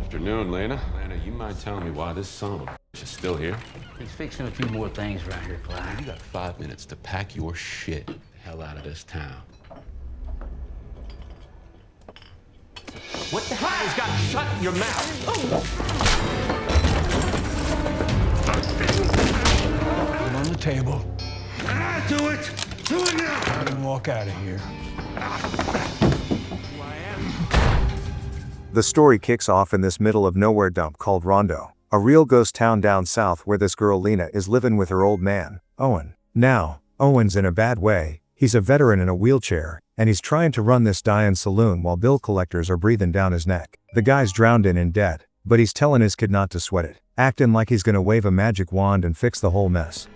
Afternoon, Lena. Lena, you mind telling me why this son of a bitch is still here? He's fixing a few more things around here, Clyde. You got 5 minutes to pack your shit the hell out of this town. What the hell has got shut your mouth? Put it on the table. Do it! Do it now! And walk out of here. The story kicks off in this middle of nowhere dump called Rondo, a real ghost town down south where this girl Lena is living with her old man, Owen. Now, Owen's in a bad way. He's a veteran in a wheelchair, and he's trying to run this dying saloon while bill collectors are breathing down his neck. The guy's drowned in debt, but he's telling his kid not to sweat it, acting like he's gonna wave a magic wand and fix the whole mess.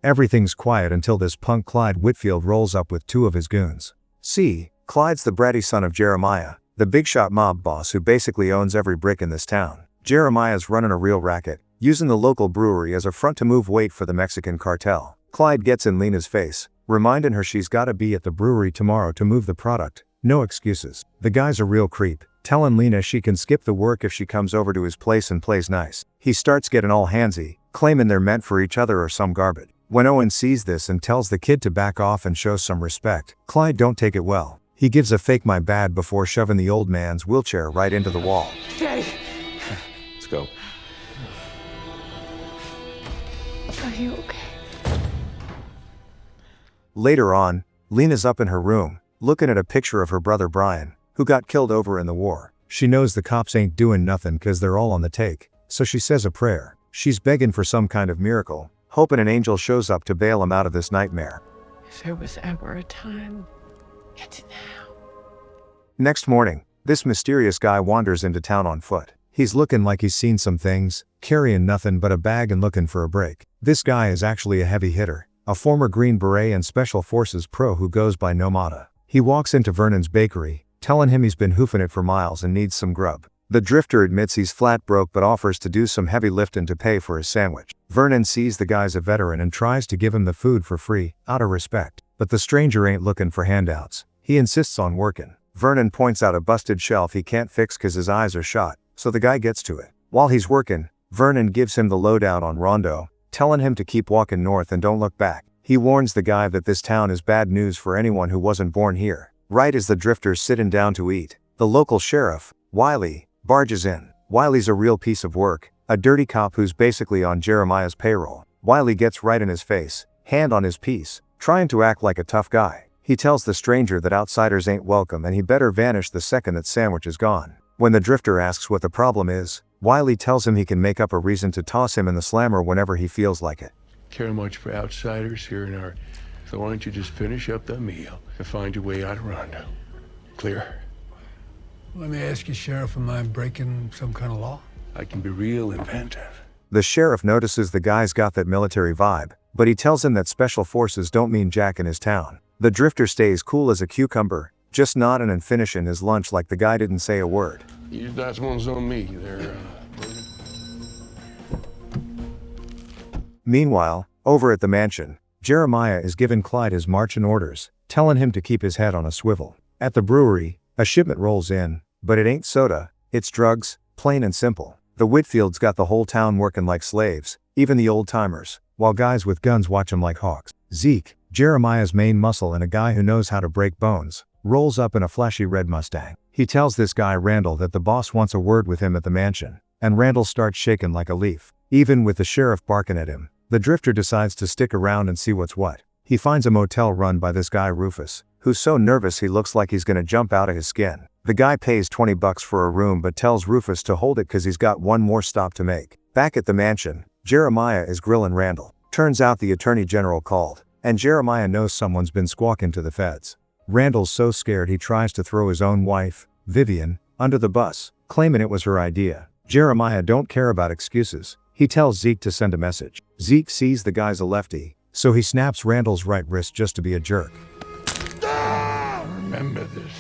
Everything's quiet until this punk Clyde Whitfield rolls up with 2 of his goons. See, Clyde's the bratty son of Jeremiah, the big shot mob boss who basically owns every brick in this town. Jeremiah's running a real racket, using the local brewery as a front to move weight for the Mexican cartel. Clyde gets in Lena's face, reminding her she's gotta be at the brewery tomorrow to move the product. No excuses. The guy's a real creep, telling Lena she can skip the work if she comes over to his place and plays nice. He starts getting all handsy, claiming they're meant for each other or some garbage. When Owen sees this and tells the kid to back off and show some respect, Clyde don't take it well. He gives a fake my bad before shoving the old man's wheelchair right into the wall. Daddy! Let's go. Are you okay? Later on, Lena's up in her room, looking at a picture of her brother Brian, who got killed over in the war. She knows the cops ain't doing nothing cause they're all on the take, so she says a prayer. She's begging for some kind of miracle, hoping an angel shows up to bail him out of this nightmare. If there was ever a time, it's now. Next morning, this mysterious guy wanders into town on foot. He's looking like he's seen some things, carrying nothing but a bag and looking for a break. This guy is actually a heavy hitter, a former Green Beret and Special Forces pro who goes by Nomada. He walks into Vernon's bakery, telling him he's been hoofing it for miles and needs some grub. The drifter admits he's flat broke but offers to do some heavy lifting to pay for his sandwich. Vernon sees the guy's a veteran and tries to give him the food for free, out of respect. But the stranger ain't looking for handouts. He insists on working. Vernon points out a busted shelf he can't fix cause his eyes are shot, so the guy gets to it. While he's working, Vernon gives him the lowdown on Rondo, telling him to keep walking north and don't look back. He warns the guy that this town is bad news for anyone who wasn't born here. Right as the drifter's sitting down to eat, the local sheriff, Wiley, barges in. Wiley's a real piece of work, a dirty cop who's basically on Jeremiah's payroll. Wiley gets right in his face, hand on his piece, trying to act like a tough guy. He tells the stranger that outsiders ain't welcome and he better vanish the second that sandwich is gone. When the drifter asks what the problem is, Wiley tells him he can make up a reason to toss him in the slammer whenever he feels like it. Care much for outsiders here in our... So why don't you just finish up that meal and find your way out of Rondo? Clear? Let me ask you, Sheriff, am I breaking some kind of law? I can be real inventive. The sheriff notices the guy's got that military vibe, but he tells him that special forces don't mean jack in his town. The drifter stays cool as a cucumber, just nodding and finishing his lunch like the guy didn't say a word. You that one's on me there, Meanwhile, over at the mansion, Jeremiah is giving Clyde his marching orders, telling him to keep his head on a swivel. At the brewery, a shipment rolls in, but it ain't soda, it's drugs, plain and simple. The Whitfields got the whole town working like slaves, even the old timers, while guys with guns watch them like hawks. Zeke, Jeremiah's main muscle and a guy who knows how to break bones, rolls up in a flashy red Mustang. He tells this guy Randall that the boss wants a word with him at the mansion, and Randall starts shaking like a leaf. Even with the sheriff barking at him, the drifter decides to stick around and see what's what. He finds a motel run by this guy Rufus, who's so nervous he looks like he's gonna jump out of his skin. The guy pays $20 for a room but tells Rufus to hold it cause he's got one more stop to make. Back at the mansion, Jeremiah is grilling Randall. Turns out the attorney general called, and Jeremiah knows someone's been squawking to the feds. Randall's so scared he tries to throw his own wife, Vivian, under the bus, claiming it was her idea. Jeremiah don't care about excuses. He tells Zeke to send a message. Zeke sees the guy's a lefty, so he snaps Randall's right wrist just to be a jerk. Remember this.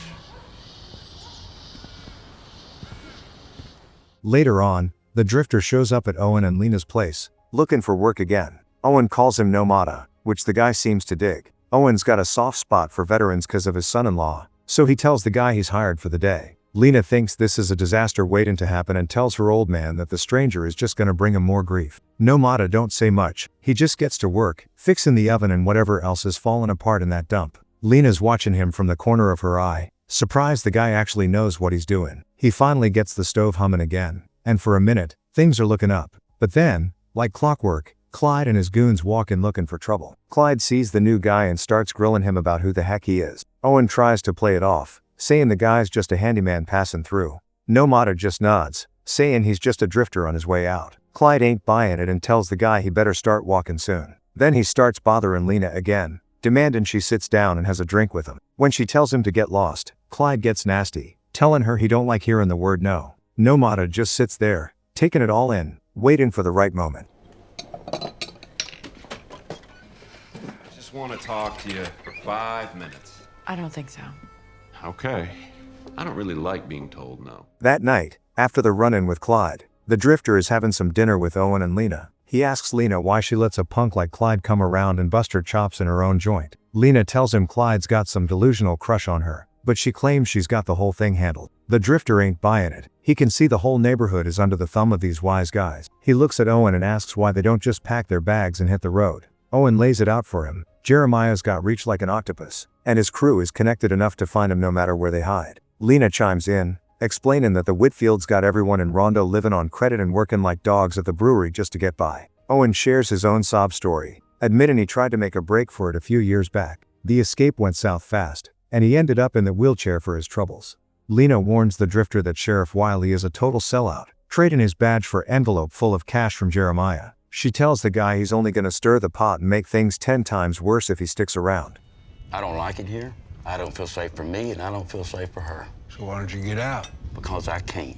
Later on, the drifter shows up at Owen and Lena's place, looking for work again. Owen calls him Nomada, which the guy seems to dig. Owen's got a soft spot for veterans cause of his son-in-law, so he tells the guy he's hired for the day. Lena thinks this is a disaster waiting to happen and tells her old man that the stranger is just gonna bring him more grief. Nomada don't say much, he just gets to work, fixing the oven and whatever else has fallen apart in that dump. Lena's watching him from the corner of her eye, surprised the guy actually knows what he's doing. He finally gets the stove humming again, and for a minute, things are looking up. But then, like clockwork, Clyde and his goons walk in looking for trouble. Clyde sees the new guy and starts grilling him about who the heck he is. Owen tries to play it off, saying the guy's just a handyman passing through. Nomada just nods, saying he's just a drifter on his way out. Clyde ain't buying it and tells the guy he better start walking soon. Then he starts bothering Lena again, demanding she sits down and has a drink with him. When she tells him to get lost, Clyde gets nasty, telling her he don't like hearing the word no. Nomada just sits there, taking it all in, waiting for the right moment. I just want to talk to you for 5 minutes. I don't think so. Okay. I don't really like being told no. That night, after the run-in with Clyde, the drifter is having some dinner with Owen and Lena. He asks Lena why she lets a punk like Clyde come around and bust her chops in her own joint. Lena tells him Clyde's got some delusional crush on her, but she claims she's got the whole thing handled. The drifter ain't buying it. He can see the whole neighborhood is under the thumb of these wise guys. He looks at Owen and asks why they don't just pack their bags and hit the road. Owen lays it out for him. Jeremiah's got reach like an octopus, and his crew is connected enough to find him no matter where they hide. Lena chimes in, explaining that the Whitfields got everyone in Rondo living on credit and working like dogs at the brewery just to get by. Owen shares his own sob story, admitting he tried to make a break for it a few years back. The escape went south fast, and he ended up in the wheelchair for his troubles. Lena warns the drifter that Sheriff Wiley is a total sellout, trading his badge for envelope full of cash from Jeremiah. She tells the guy he's only gonna stir the pot and make things 10 times worse if he sticks around. I don't like it here. I don't feel safe for me, and I don't feel safe for her. So why don't you get out? Because I can't.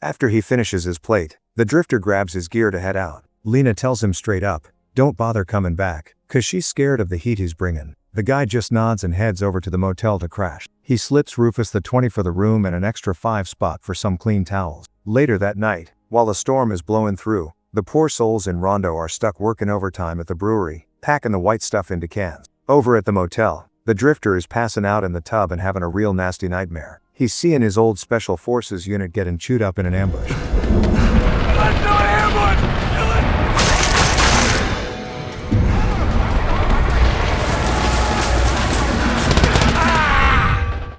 After he finishes his plate, the drifter grabs his gear to head out. Lena tells him straight up, don't bother coming back, cause she's scared of the heat he's bringing. The guy just nods and heads over to the motel to crash. He slips Rufus the 20 for the room and an extra 5 spot for some clean towels. Later that night, while the storm is blowing through, the poor souls in Rondo are stuck working overtime at the brewery, packing the white stuff into cans. Over at the motel, the drifter is passing out in the tub and having a real nasty nightmare. He's seeing his old Special Forces unit getting chewed up in an ambush. Let's do an ambush! Kill it!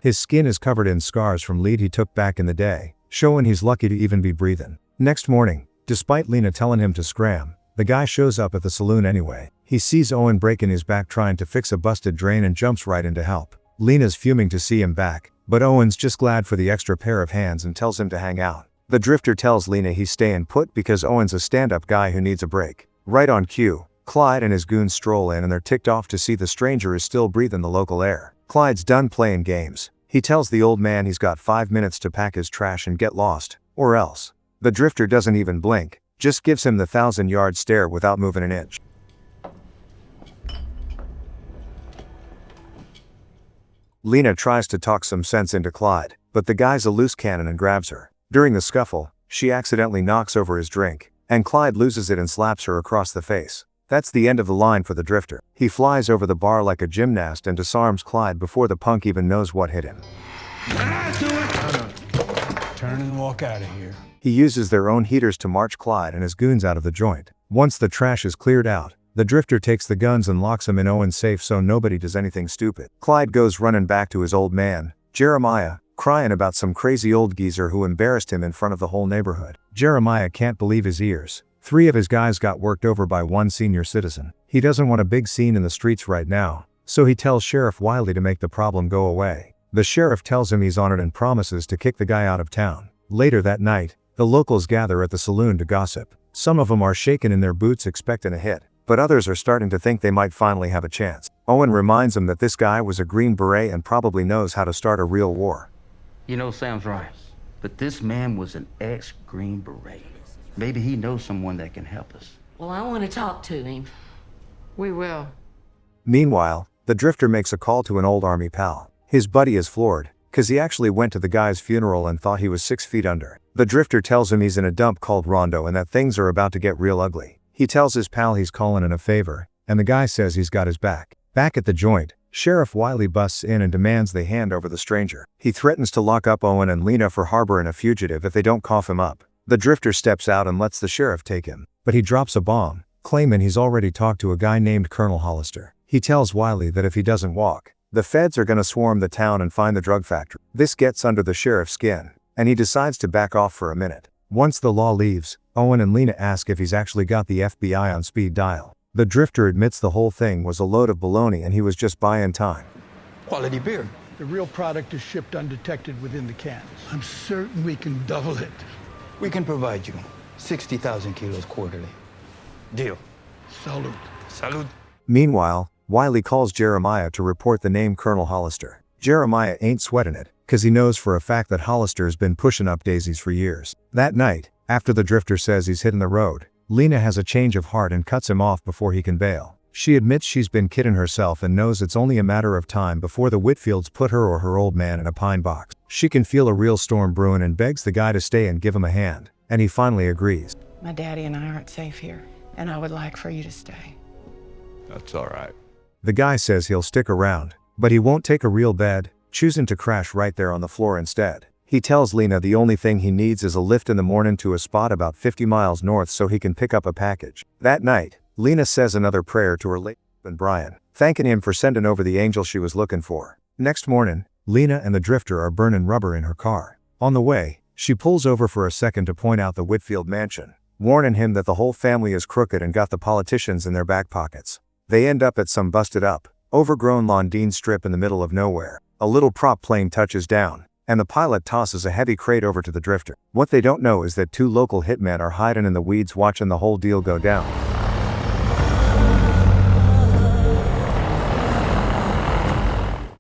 His skin is covered in scars from lead he took back in the day, showing he's lucky to even be breathing. Next morning, despite Lena telling him to scram, the guy shows up at the saloon anyway. He sees Owen breaking his back trying to fix a busted drain and jumps right in to help. Lena's fuming to see him back, but Owen's just glad for the extra pair of hands and tells him to hang out. The drifter tells Lena he's staying put because Owen's a stand-up guy who needs a break. Right on cue, Clyde and his goons stroll in and they're ticked off to see the stranger is still breathing the local air. Clyde's done playing games. He tells the old man he's got 5 minutes to pack his trash and get lost, or else. The drifter doesn't even blink, just gives him the 1,000-yard stare without moving an inch. Lena tries to talk some sense into Clyde, but the guy's a loose cannon and grabs her. During the scuffle, she accidentally knocks over his drink, and Clyde loses it and slaps her across the face. That's the end of the line for the drifter. He flies over the bar like a gymnast and disarms Clyde before the punk even knows what hit him. Turn and walk out of here. He uses their own heaters to march Clyde and his goons out of the joint. Once the trash is cleared out, the drifter takes the guns and locks them in Owen's safe so nobody does anything stupid. Clyde goes running back to his old man, Jeremiah, crying about some crazy old geezer who embarrassed him in front of the whole neighborhood. Jeremiah can't believe his ears. 3 of his guys got worked over by one senior citizen. He doesn't want a big scene in the streets right now, so he tells Sheriff Wiley to make the problem go away. The sheriff tells him he's on it and promises to kick the guy out of town. Later that night, the locals gather at the saloon to gossip. Some of them are shaking in their boots expecting a hit, but others are starting to think they might finally have a chance. Owen reminds them that this guy was a Green Beret and probably knows how to start a real war. You know, Sam's right. But this man was an ex-Green Beret. Maybe he knows someone that can help us. Well, I want to talk to him. We will. Meanwhile, the drifter makes a call to an old army pal. His buddy is floored, cause he actually went to the guy's funeral and thought he was 6 feet under. The drifter tells him he's in a dump called Rondo and that things are about to get real ugly. He tells his pal he's calling in a favor, and the guy says he's got his back. Back at the joint, Sheriff Wiley busts in and demands they hand over the stranger. He threatens to lock up Owen and Lena for harboring a fugitive if they don't cough him up. The drifter steps out and lets the sheriff take him, but he drops a bomb, claiming he's already talked to a guy named Colonel Hollister. He tells Wiley that if he doesn't walk, the feds are gonna swarm the town and find the drug factory. This gets under the sheriff's skin, and he decides to back off for a minute. Once the law leaves, Owen and Lena ask if he's actually got the FBI on speed dial. The drifter admits the whole thing was a load of baloney and he was just buying time. Quality beer. The real product is shipped undetected within the cans. I'm certain we can double it. We can provide you 60,000 kilos quarterly. Deal. Salute. Salud. Meanwhile, Wiley calls Jeremiah to report the name Colonel Hollister. Jeremiah ain't sweating it, cause he knows for a fact that Hollister's been pushing up daisies for years. That night, after the drifter says he's hitting the road, Lena has a change of heart and cuts him off before he can bail. She admits she's been kidding herself and knows it's only a matter of time before the Whitfields put her or her old man in a pine box. She can feel a real storm brewing and begs the guy to stay and give him a hand, and he finally agrees. My daddy and I aren't safe here, and I would like for you to stay. That's all right. The guy says he'll stick around, but he won't take a real bed, choosing to crash right there on the floor instead. He tells Lena the only thing he needs is a lift in the morning to a spot about 50 miles north so he can pick up a package. That night, Lena says another prayer to her late husband Brian, thanking him for sending over the angel she was looking for. Next morning, Lena and the drifter are burning rubber in her car. On the way, she pulls over for a second to point out the Whitfield mansion, warning him that the whole family is crooked and got the politicians in their back pockets. They end up at some busted up, overgrown Londine strip in the middle of nowhere. A little prop plane touches down, and the pilot tosses a heavy crate over to the drifter. What they don't know is that two local hitmen are hiding in the weeds watching the whole deal go down.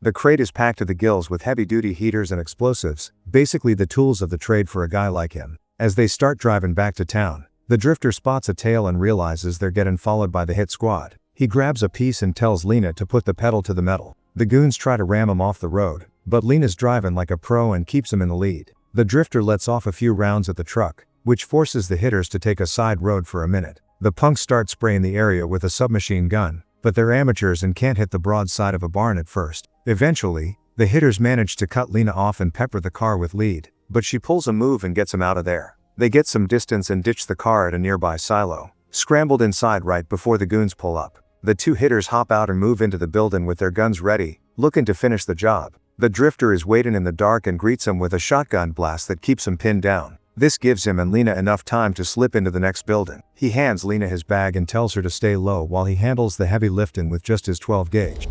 The crate is packed to the gills with heavy-duty heaters and explosives, basically the tools of the trade for a guy like him. As they start driving back to town, the drifter spots a tail and realizes they're getting followed by the hit squad. He grabs a piece and tells Lena to put the pedal to the metal. The goons try to ram him off the road, but Lena's driving like a pro and keeps him in the lead. The drifter lets off a few rounds at the truck, which forces the hitters to take a side road for a minute. The punks start spraying the area with a submachine gun, but they're amateurs and can't hit the broad side of a barn at first. Eventually, the hitters manage to cut Lena off and pepper the car with lead, but she pulls a move and gets him out of there. They get some distance and ditch the car at a nearby silo, scrambled inside right before the goons pull up. The two hitters hop out and move into the building with their guns ready, looking to finish the job. The drifter is waiting in the dark and greets him with a shotgun blast that keeps him pinned down. This gives him and Lena enough time to slip into the next building. He hands Lena his bag and tells her to stay low while he handles the heavy lifting with just his 12 gauge.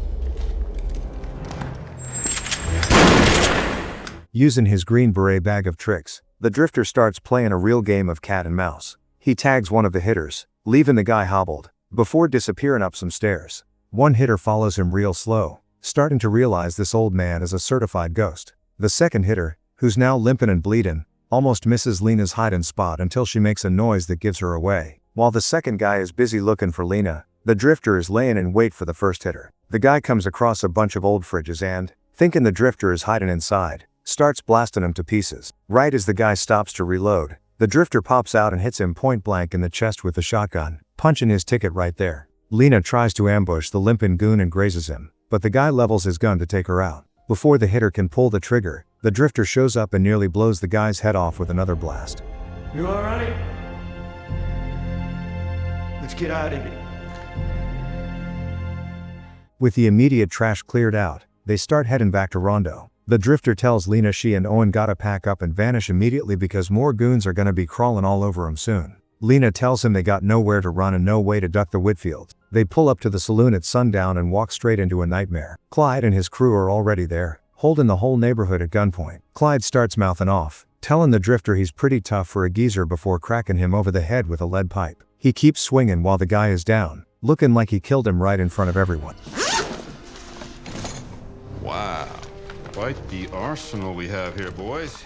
Using his Green Beret bag of tricks, the drifter starts playing a real game of cat and mouse. He tags one of the hitters, leaving the guy hobbled, before disappearing up some stairs. One hitter follows him real slow, starting to realize this old man is a certified ghost. The second hitter, who's now limping and bleeding, almost misses Lena's hiding spot until she makes a noise that gives her away. While the second guy is busy looking for Lena, the drifter is laying in wait for the first hitter. The guy comes across a bunch of old fridges and, thinking the drifter is hiding inside, starts blasting him to pieces. Right as the guy stops to reload, the drifter pops out and hits him point blank in the chest with the shotgun, punching his ticket right there. Lena tries to ambush the limping goon and grazes him, but the guy levels his gun to take her out. Before the hitter can pull the trigger, the drifter shows up and nearly blows the guy's head off with another blast. You all right? Let's get out of here. With the immediate trash cleared out, they start heading back to Rondo. The drifter tells Lena she and Owen gotta pack up and vanish immediately because more goons are gonna be crawling all over him soon. Lena tells him they got nowhere to run and no way to duck the Whitfields. They pull up to the saloon at sundown and walk straight into a nightmare. Clyde and his crew are already there, holding the whole neighborhood at gunpoint. Clyde starts mouthing off, telling the drifter he's pretty tough for a geezer before cracking him over the head with a lead pipe. He keeps swinging while the guy is down, looking like he killed him right in front of everyone. Wow. Quite the arsenal we have here, boys.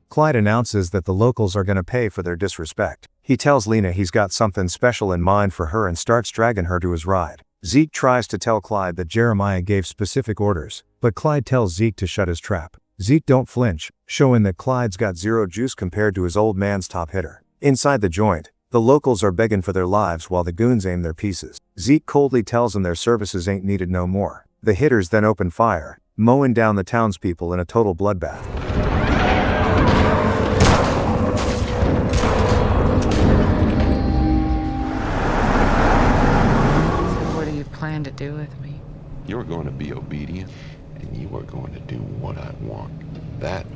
Clyde announces that the locals are gonna pay for their disrespect. He tells Lena he's got something special in mind for her and starts dragging her to his ride. Zeke tries to tell Clyde that Jeremiah gave specific orders, but Clyde tells Zeke to shut his trap. Zeke don't flinch, showing that Clyde's got zero juice compared to his old man's top hitter. Inside the joint, The locals are begging for their lives while the goons aim their pieces. Zeke coldly tells them their services ain't needed no more. The hitters then open fire, mowing down the townspeople in a total bloodbath. So what do you plan to do with me? You're going to be obedient, and you are going to do what I want. That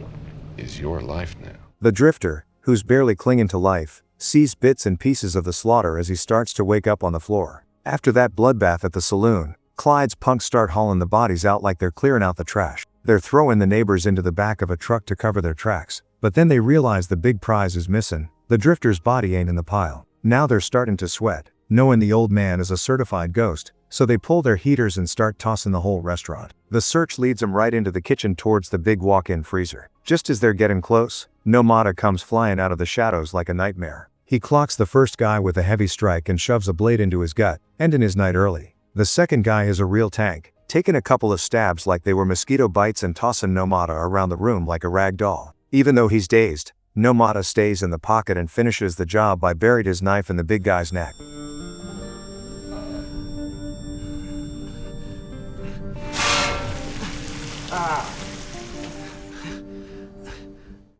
is your life now. The drifter, who's barely clinging to life, sees bits and pieces of the slaughter as he starts to wake up on the floor. After that bloodbath at the saloon, Clyde's punks start hauling the bodies out like they're clearing out the trash. They're throwing the neighbors into the back of a truck to cover their tracks. But then they realize the big prize is missing. The drifter's body ain't in the pile. Now they're starting to sweat, knowing the old man is a certified ghost, so they pull their heaters and start tossing the whole restaurant. The search leads them right into the kitchen towards the big walk-in freezer. Just as they're getting close, Nomada comes flying out of the shadows like a nightmare. He clocks the first guy with a heavy strike and shoves a blade into his gut, ending his night early. The second guy is a real tank, taking a couple of stabs like they were mosquito bites and tossing Nomada around the room like a rag doll. Even though he's dazed, Nomada stays in the pocket and finishes the job by burying his knife in the big guy's neck.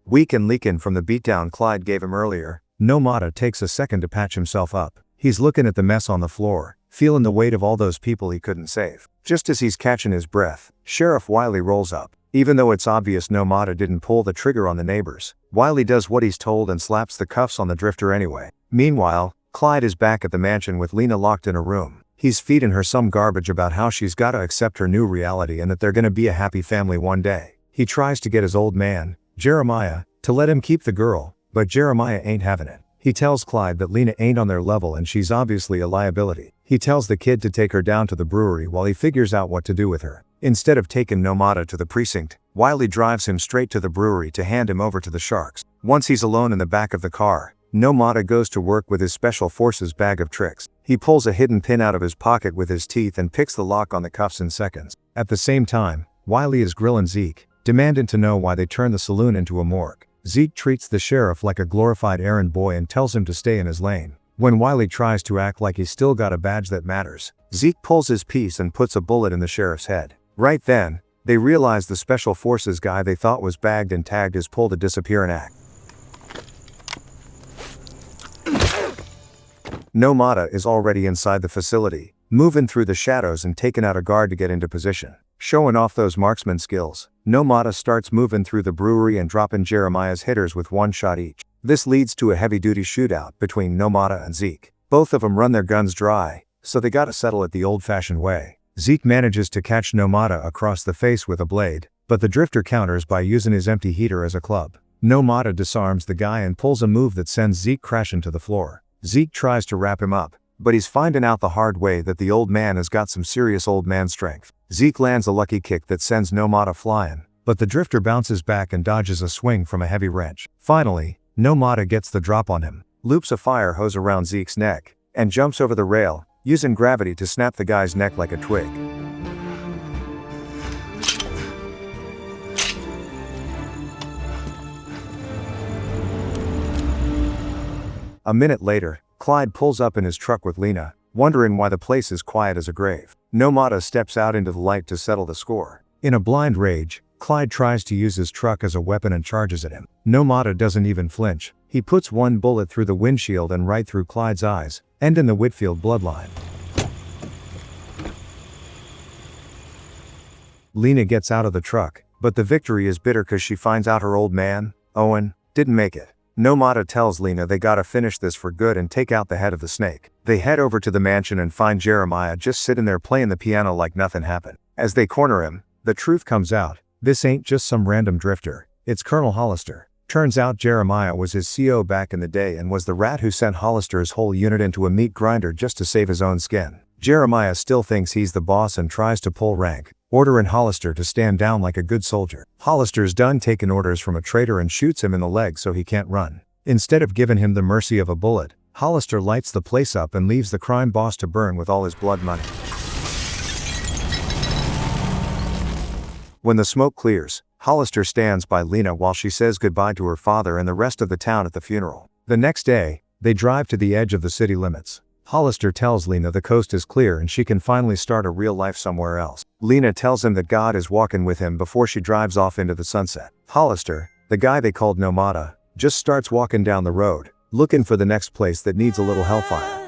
Weak and leaking from the beatdown Clyde gave him earlier, Nomada takes a second to patch himself up. He's looking at the mess on the floor, feeling the weight of all those people he couldn't save. Just as he's catching his breath, Sheriff Wiley rolls up. Even though it's obvious Nomada didn't pull the trigger on the neighbors, Wiley does what he's told and slaps the cuffs on the drifter anyway. Meanwhile, Clyde is back at the mansion with Lena locked in a room. He's feeding her some garbage about how she's gotta accept her new reality and that they're gonna be a happy family one day. He tries to get his old man, Jeremiah, to let him keep the girl, but Jeremiah ain't having it. He tells Clyde that Lena ain't on their level and she's obviously a liability. He tells the kid to take her down to the brewery while he figures out what to do with her. Instead of taking Nomada to the precinct, Wiley drives him straight to the brewery to hand him over to the Sharks. Once he's alone in the back of the car, Nomada goes to work with his special forces bag of tricks. He pulls a hidden pin out of his pocket with his teeth and picks the lock on the cuffs in seconds. At the same time, Wiley is grilling Zeke, demanding to know why they turned the saloon into a morgue. Zeke treats the sheriff like a glorified errand boy and tells him to stay in his lane. When Wiley tries to act like he's still got a badge that matters, Zeke pulls his piece and puts a bullet in the sheriff's head. Right then, they realize the special forces guy they thought was bagged and tagged is pulled a disappearing act. Nomada is already inside the facility, moving through the shadows and taking out a guard to get into position. Showing off those marksman skills, Nomada starts moving through the brewery and dropping Jeremiah's hitters with one shot each. This leads to a heavy-duty shootout between Nomada and Zeke. Both of them run their guns dry, so they gotta settle it the old-fashioned way. Zeke manages to catch Nomada across the face with a blade, but the drifter counters by using his empty heater as a club. Nomada disarms the guy and pulls a move that sends Zeke crashing to the floor. Zeke tries to wrap him up, but he's finding out the hard way that the old man has got some serious old man strength. Zeke lands a lucky kick that sends Nomada flying, but the drifter bounces back and dodges a swing from a heavy wrench. Finally, Nomada gets the drop on him, loops a fire hose around Zeke's neck, and jumps over the rail, using gravity to snap the guy's neck like a twig. A minute later, Clyde pulls up in his truck with Lena, wondering why the place is quiet as a grave. Nomada steps out into the light to settle the score. In a blind rage, Clyde tries to use his truck as a weapon and charges at him. Nomada doesn't even flinch. He puts one bullet through the windshield and right through Clyde's eyes, ending the Whitfield bloodline. Lena gets out of the truck, but the victory is bitter cause she finds out her old man, Owen, didn't make it. Nomada tells Lena they gotta finish this for good and take out the head of the snake. They head over to the mansion and find Jeremiah just sitting there playing the piano like nothing happened. As they corner him, the truth comes out. This ain't just some random drifter, it's Colonel Hollister. Turns out Jeremiah was his CO back in the day and was the rat who sent Hollister's whole unit into a meat grinder just to save his own skin. Jeremiah still thinks he's the boss and tries to pull rank, ordering Hollister to stand down like a good soldier. Hollister's done taking orders from a traitor and shoots him in the leg so he can't run. Instead of giving him the mercy of a bullet, Hollister lights the place up and leaves the crime boss to burn with all his blood money. When the smoke clears, Hollister stands by Lena while she says goodbye to her father and the rest of the town at the funeral. The next day, They drive to the edge of the city limits. Hollister tells Lena the coast is clear and she can finally start a real life somewhere else. Lena tells him that God is walking with him before she drives off into the sunset. Hollister, the guy they called Nomada, just starts walking down the road, looking for the next place that needs a little hellfire.